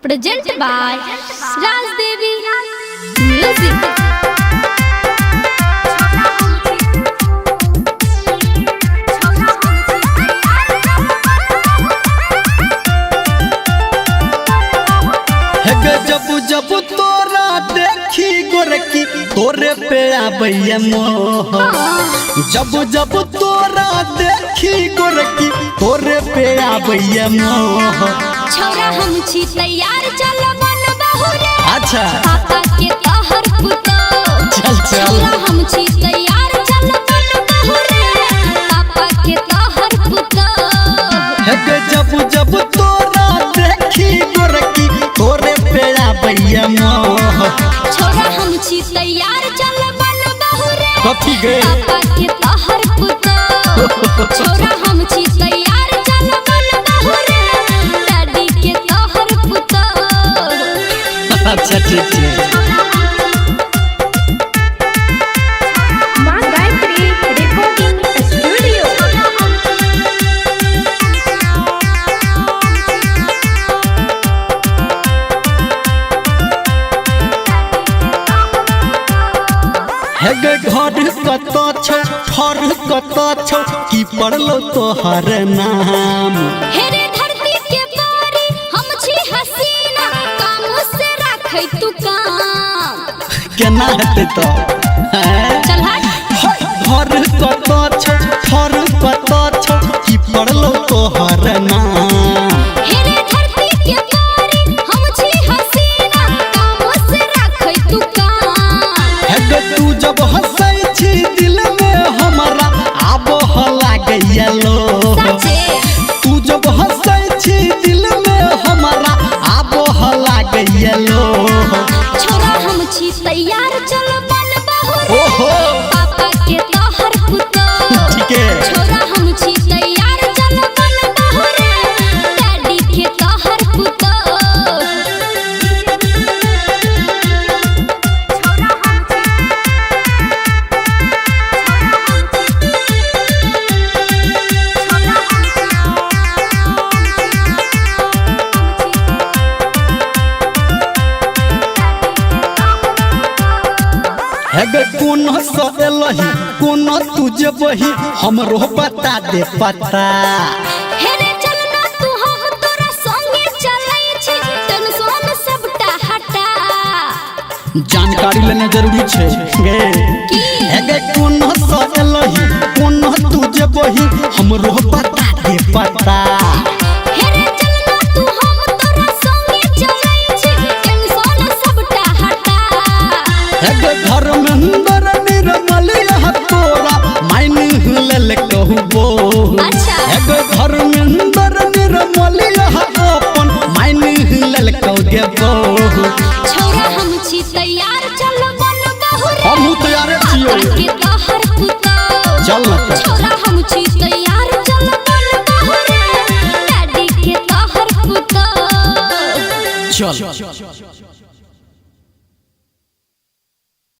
Presented by Rajdevi Music. जब जब तोरा देखी गोरकी तोरे पे आबैया मोह। जब जब तोरा देखी गोरकी तोरे पे आबैया मोह। छौरा हम छी तैयार चल मन बहुरे। अच्छा पापा के तोहर पुतो। चल चल छौरा हम छी तैयार चल मन बहुरे। पापा के तोहर पुतो। जब जब तोरा देखी गोरकी तोरे पे आबैया मोह। छौरा हम छी तैयार चल मन बहुरे। कथी गे पापा के तोहर पुतो। छौरा हम छी तैयार चल मन बहुरे। डैडी के तोहर पुतो। अच्छा ठीक है। माँ गायत्री रिकॉर्डिंग स्टूडियो। हेगे घर कत छौ फर कत छौ की पड़लो तोहर नाम। हेरे धरती के बारी हम छी हसीना। काम से राखै तू काम। केना हेतै तो चल हट। घर कत छौ फर कत छौ की पड़लो तोहर नाम। हेरे धरती के बारी हम छी हसीना। काम से राखै तू काम। हेगे तू जब हंसै छी दिल में हमरा आबो लागैया लो। सच्चे तू जब हंसै छी दिल में हमरा आबो लागैया लो। छोरा हम छी तैयार चल बन बहुरे। ओहो पापा के तोहर पुतो। ठीक है। छोरा हम छी तैयार चल बन बहुरे। डैडी के तोहर पुतो। हेगे कोन स एलही कोन तू जेबही हमरो बता दे पता। हेरे चलना तू हो तोरा संगे चलै छी। टेंशन सबटा हटा। जानकारी लेना जरूरी छै गे। हेगे कोन स एलही कोन तू जेबही हमरो बता दे पता। हेरे चलना तू हो तोरा संगे चलै छी। टेंशन सबटा हटा। हेगे धर्मेंद्र निर्मल यह तोरा माइन हुलल कहबो। अच्छा हेगे धर्मेंद्र निर्मल यह अपन माइन हुलल कह देबो। छौरा हम छी तैयार चल बन बहुरे। हमहू तैयार छियै। पापा के तोहर पुतो। चल न त। छौरा हम छी तैयार चल बन बहुरे। डैडी के तोहर पुतो। चल।